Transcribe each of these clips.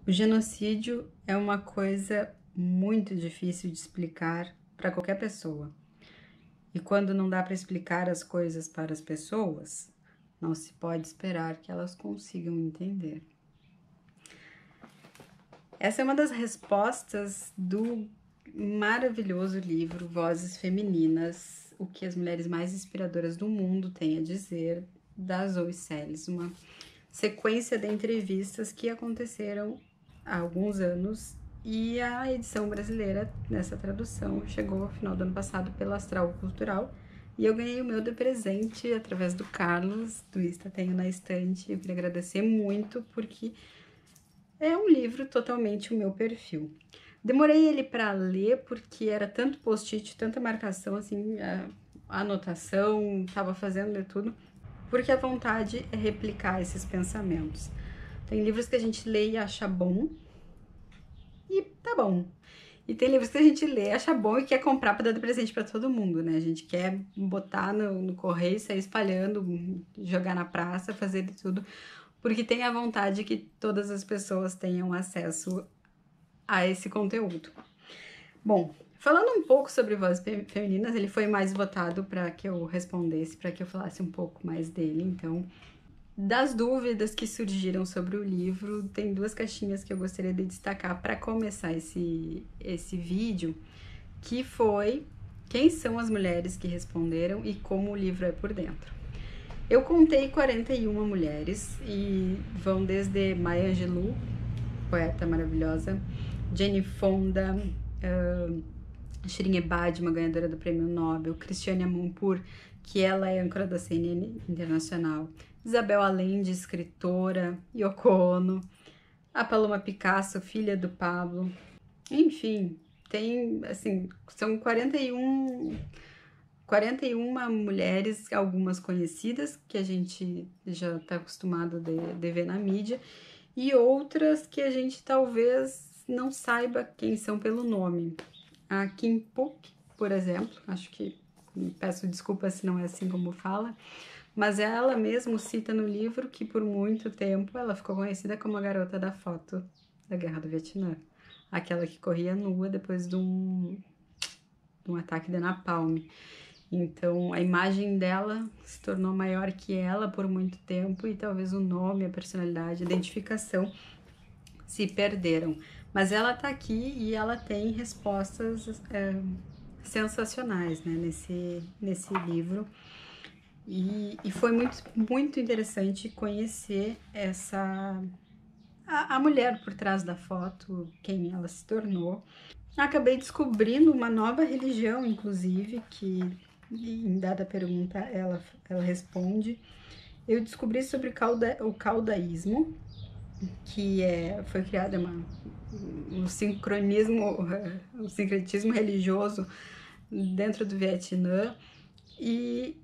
O genocídio é uma coisa muito difícil de explicar para qualquer pessoa. E quando não dá para explicar as coisas para as pessoas, não se pode esperar que elas consigam entender. Essa é uma das respostas do maravilhoso livro Vozes Femininas, o que as mulheres mais inspiradoras do mundo têm a dizer, da Zoe Sales, uma sequência de entrevistas que aconteceram há alguns anos, e a edição brasileira nessa tradução chegou ao final do ano passado pela Astral Cultural, e eu ganhei o meu de presente através do Carlos, do Insta Tenho na Estante. Eu queria agradecer muito, porque é um livro totalmente o meu perfil. Demorei ele para ler, porque era tanto post-it, tanta marcação, assim, a anotação, tava fazendo de tudo, porque a vontade é replicar esses pensamentos. Tem livros que a gente lê e acha bom, e tá bom. E tem livros que a gente lê, acha bom e quer comprar para dar de presente para todo mundo, né? A gente quer botar no correio, sair espalhando, jogar na praça, fazer de tudo, porque tem a vontade que todas as pessoas tenham acesso a esse conteúdo. Bom, falando um pouco sobre Vozes Femininas, ele foi mais votado para que eu respondesse, para que eu falasse um pouco mais dele. Então, das dúvidas que surgiram sobre o livro, tem duas caixinhas que eu gostaria de destacar para começar esse vídeo, que foi quem são as mulheres que responderam e como o livro é por dentro. Eu contei 41 mulheres e vão desde Maya Angelou, poeta maravilhosa, Jane Fonda, Shirin Ebadi, uma ganhadora do Prêmio Nobel, Christiane Amanpour, que ela é âncora da CNN Internacional, Isabel Allende, escritora, Yoko Ono, a Paloma Picasso, filha do Pablo, enfim, tem, assim, são 41 mulheres, algumas conhecidas, que a gente já está acostumado de ver na mídia, e outras que a gente talvez não saiba quem são pelo nome. A Kim Phuc, por exemplo, acho que, peço desculpa se não é assim como fala, mas ela mesmo cita no livro que por muito tempo ela ficou conhecida como a garota da foto da Guerra do Vietnã, aquela que corria nua depois de um ataque de napalm. Então a imagem dela se tornou maior que ela por muito tempo, e talvez o nome, a personalidade, a identificação se perderam. Mas ela tá aqui e ela tem respostas sensacionais, né, nesse livro. E foi muito interessante conhecer a mulher por trás da foto, quem ela se tornou. Acabei descobrindo uma nova religião, inclusive, que em dada pergunta ela responde. Eu descobri sobre o caudaísmo, que foi criado um sincretismo religioso dentro do Vietnã, e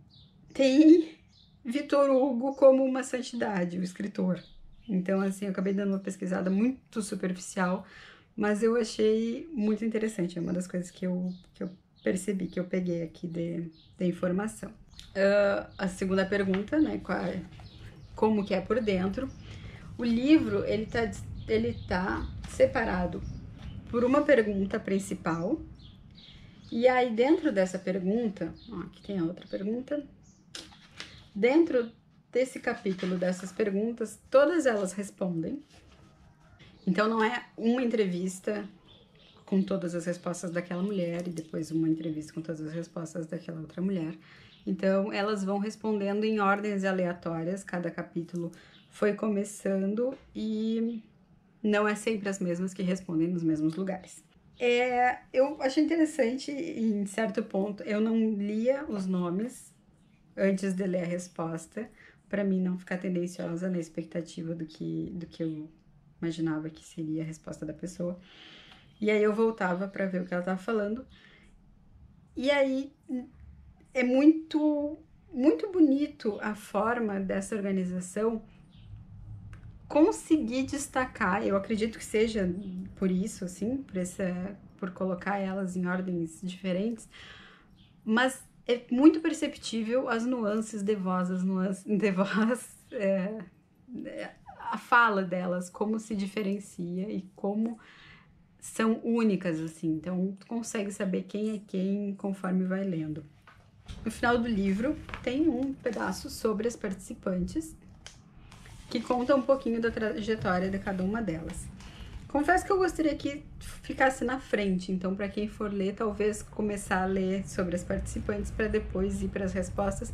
tem Victor Hugo como uma santidade, o escritor. Então, assim, eu acabei dando uma pesquisada muito superficial, mas eu achei muito interessante. É uma das coisas que eu percebi, que eu peguei aqui de informação. A segunda pergunta, né, como que é por dentro. O livro, ele tá separado por uma pergunta principal, e aí dentro dessa pergunta, aqui tem a outra pergunta, dentro desse capítulo, dessas perguntas, todas elas respondem. Então não é uma entrevista com todas as respostas daquela mulher e depois uma entrevista com todas as respostas daquela outra mulher. Então elas vão respondendo em ordens aleatórias, cada capítulo foi começando, e não é sempre as mesmas que respondem nos mesmos lugares. Eu achei interessante, em certo ponto, eu não lia os nomes antes de ler a resposta, para mim não ficar tendenciosa na expectativa do que eu imaginava que seria a resposta da pessoa. E aí eu voltava para ver o que ela estava falando. E aí é muito bonito a forma dessa organização conseguir destacar. Eu acredito que seja por isso, assim, por colocar elas em ordens diferentes, mas é muito perceptível as nuances de voz, a fala delas, como se diferencia e como são únicas, assim. Então, tu consegue saber quem é quem conforme vai lendo. No final do livro, tem um pedaço sobre as participantes, que conta um pouquinho da trajetória de cada uma delas. Confesso que eu gostaria que ficasse na frente, então para quem for ler, talvez começar a ler sobre as participantes para depois ir para as respostas,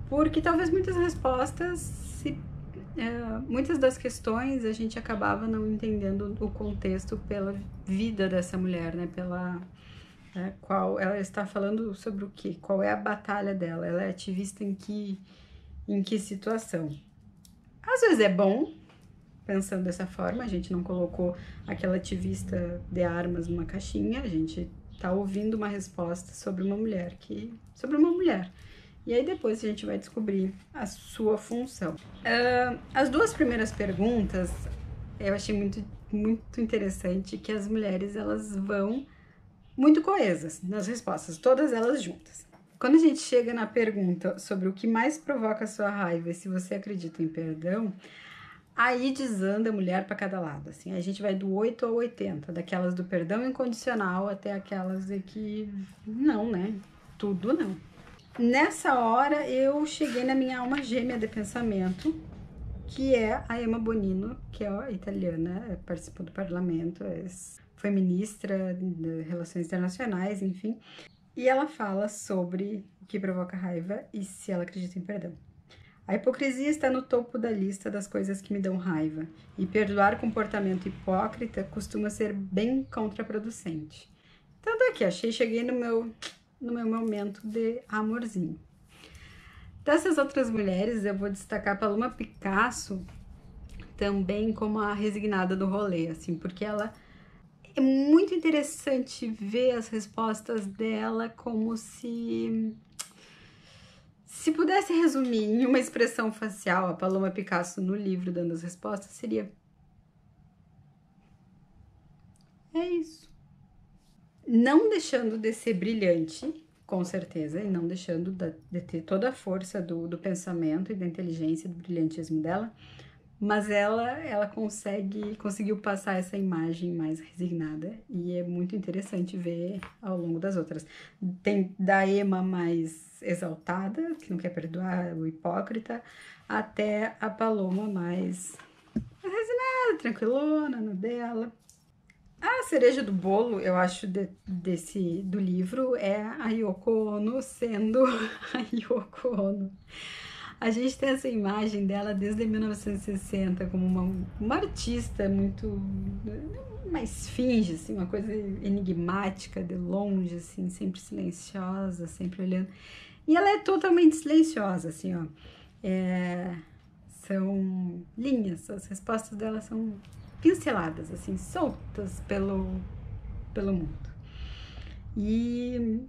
porque talvez muitas respostas, muitas das questões a gente acabava não entendendo o contexto pela vida dessa mulher, né? Qual ela está falando sobre o quê? Qual é a batalha dela? Ela é ativista em que situação? Às vezes é bom, pensando dessa forma, a gente não colocou aquela ativista de armas numa caixinha, a gente tá ouvindo uma resposta sobre uma mulher. E aí depois a gente vai descobrir a sua função. As duas primeiras perguntas, eu achei muito interessante que as mulheres, elas vão muito coesas nas respostas, todas elas juntas. Quando a gente chega na pergunta sobre o que mais provoca a sua raiva e se você acredita em perdão, aí desanda a mulher para cada lado, assim. A gente vai do 8 ao 80, daquelas do perdão incondicional até aquelas de que não, né? Tudo não. Nessa hora eu cheguei na minha alma gêmea de pensamento, que é a Emma Bonino, que é italiana, participou do parlamento, foi ministra de Relações Internacionais, enfim. E ela fala sobre o que provoca raiva e se ela acredita em perdão. A hipocrisia está no topo da lista das coisas que me dão raiva, e perdoar comportamento hipócrita costuma ser bem contraproducente. Então daqui, cheguei no meu momento de amorzinho. Dessas outras mulheres, eu vou destacar a Paloma Picasso também como a resignada do rolê, assim, porque ela é muito interessante ver as respostas dela como se pudesse resumir em uma expressão facial, a Paloma Picasso no livro dando as respostas, seria: é isso. Não deixando de ser brilhante, com certeza, e não deixando de ter toda a força do pensamento e da inteligência, do brilhantismo dela, mas ela conseguiu passar essa imagem mais resignada e é muito interessante ver ao longo das outras. Tem da Emma mais exaltada, que não quer perdoar o hipócrita, até a Paloma mais resignada, tranquilona, na dela. A cereja do bolo, eu acho, do livro é a Yoko Ono sendo a Yoko Ono. A gente tem essa imagem dela desde 1960 como uma artista muito, uma esfinge, assim, uma coisa enigmática, de longe, assim, sempre silenciosa, sempre olhando. E ela é totalmente silenciosa, assim, ó. São linhas, as respostas dela são pinceladas, assim, soltas pelo mundo. E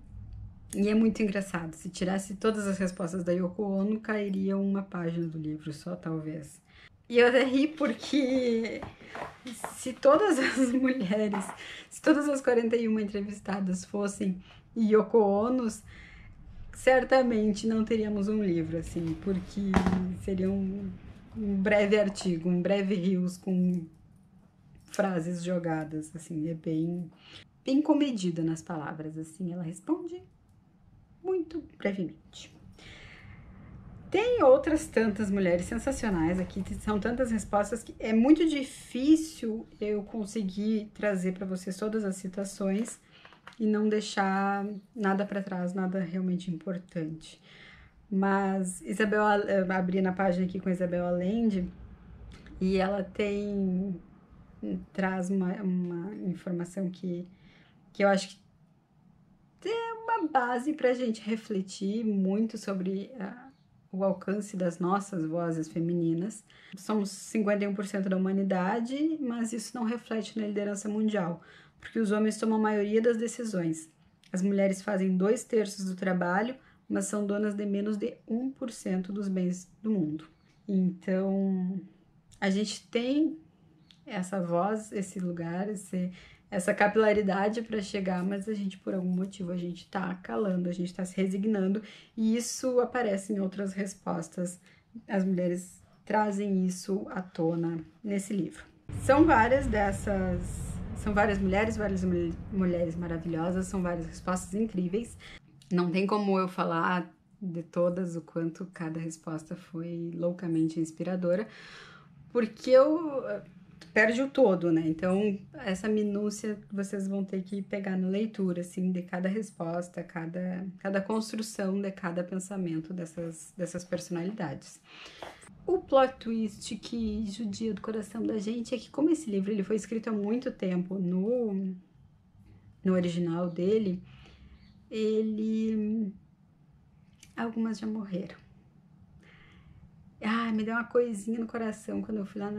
é muito engraçado. Se tirasse todas as respostas da Yoko Ono, cairia uma página do livro só, talvez. E eu até ri porque se todas as mulheres, se todas as 41 entrevistadas fossem Yoko Onos, certamente não teríamos um livro, assim, porque seria um breve artigo, um breve rios com frases jogadas, assim, é bem comedida nas palavras, assim, ela responde muito brevemente. Tem outras tantas mulheres sensacionais aqui, são tantas respostas que é muito difícil eu conseguir trazer para vocês todas as citações e não deixar nada para trás, nada realmente importante. Mas eu abri na página aqui com Isabel Allende e ela traz uma informação que eu acho que uma base para a gente refletir muito sobre o alcance das nossas vozes femininas. Somos 51% da humanidade, mas isso não reflete na liderança mundial, porque os homens tomam a maioria das decisões. As mulheres fazem 2/3 do trabalho, mas são donas de menos de 1% dos bens do mundo. Então, a gente tem essa voz, esse lugar, essa capilaridade para chegar, mas a gente, por algum motivo, a gente tá calando, a gente tá se resignando, e isso aparece em outras respostas. As mulheres trazem isso à tona nesse livro. São várias mulheres maravilhosas, são várias respostas incríveis. Não tem como eu falar de todas o quanto cada resposta foi loucamente inspiradora, porque perde o todo, né? Então, essa minúcia vocês vão ter que pegar na leitura, assim, de cada resposta, cada construção de cada pensamento dessas personalidades. O plot twist que judia do coração da gente é que, como esse livro ele foi escrito há muito tempo no original dele, algumas já morreram. Me deu uma coisinha no coração quando eu fui lá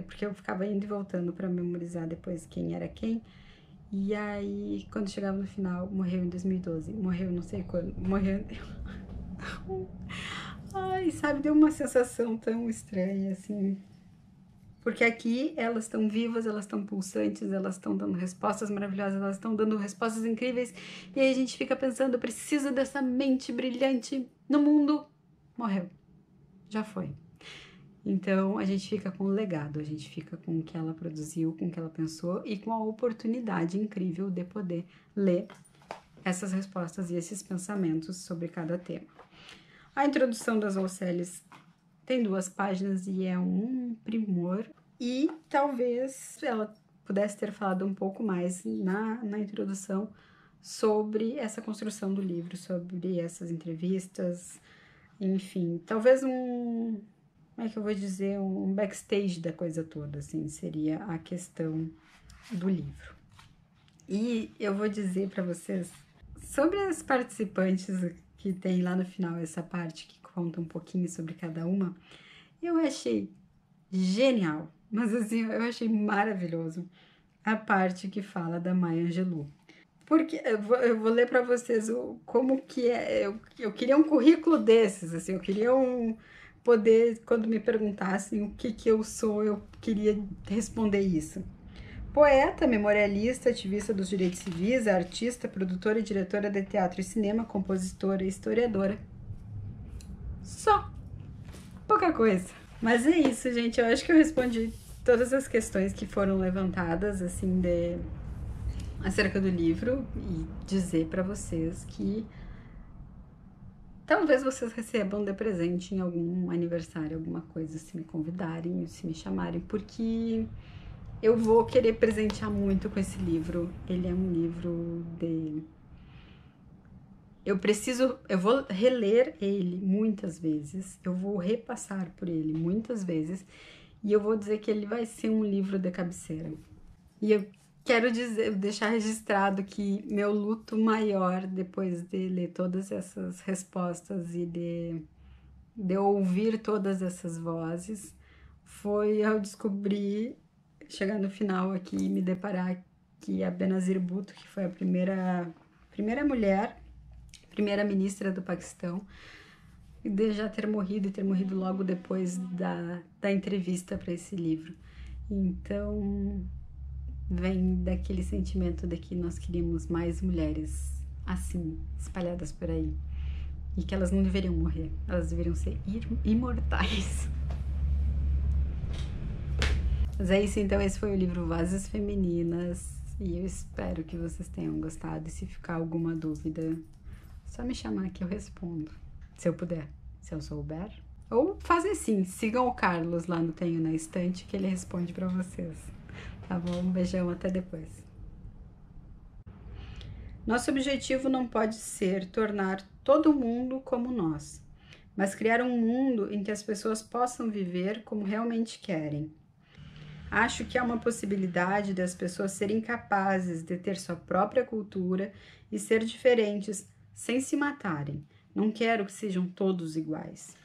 porque eu ficava indo e voltando para memorizar depois quem era quem. E aí, quando chegava no final, morreu em 2012, morreu não sei quando, morreu... sabe, deu uma sensação tão estranha, assim. Porque aqui elas estão vivas, elas estão pulsantes, elas estão dando respostas maravilhosas, elas estão dando respostas incríveis. E aí a gente fica pensando, precisa dessa mente brilhante no mundo. Morreu. Já foi. Então, a gente fica com o legado, a gente fica com o que ela produziu, com o que ela pensou e com a oportunidade incrível de poder ler essas respostas e esses pensamentos sobre cada tema. A introdução das Olceles tem 2 páginas e é um primor. E talvez ela pudesse ter falado um pouco mais na introdução sobre essa construção do livro, sobre essas entrevistas, enfim, talvez como é que eu vou dizer, um backstage da coisa toda, assim, seria a questão do livro. E eu vou dizer para vocês, sobre as participantes que tem lá no final, essa parte que conta um pouquinho sobre cada uma, eu achei genial, mas assim, eu achei maravilhoso a parte que fala da Maya Angelou. Porque eu vou ler para vocês como que é, eu queria um currículo desses, assim, eu queria poder, quando me perguntassem o que eu sou, eu queria responder isso. Poeta, memorialista, ativista dos direitos civis, artista, produtora e diretora de teatro e cinema, compositora e historiadora. Só. Pouca coisa. Mas é isso, gente. Eu acho que eu respondi todas as questões que foram levantadas, assim, acerca do livro e dizer para vocês que talvez vocês recebam de presente em algum aniversário, alguma coisa, se me convidarem, se me chamarem, porque eu vou querer presentear muito com esse livro. Ele é um livro eu vou reler ele muitas vezes, eu vou repassar por ele muitas vezes e eu vou dizer que ele vai ser um livro de cabeceira. E eu quero deixar registrado que meu luto maior depois de ler todas essas respostas e de ouvir todas essas vozes foi ao descobrir, chegar no final aqui e me deparar que a Benazir Bhutto, que foi a primeira mulher, primeira ministra do Paquistão, de já ter morrido e ter morrido logo depois da entrevista para esse livro. Então, vem daquele sentimento de que nós queríamos mais mulheres assim, espalhadas por aí. E que elas não deveriam morrer, elas deveriam ser imortais. Mas é isso, então esse foi o livro Vozes Femininas. E eu espero que vocês tenham gostado. E se ficar alguma dúvida, só me chamar que eu respondo. Se eu puder, se eu souber. Ou fazem assim, sigam o Carlos lá no Tenho na Estante que ele responde pra vocês. Tá bom? Um beijão, até depois. Nosso objetivo não pode ser tornar todo mundo como nós, mas criar um mundo em que as pessoas possam viver como realmente querem. Acho que há uma possibilidade das pessoas serem capazes de ter sua própria cultura e ser diferentes sem se matarem. Não quero que sejam todos iguais.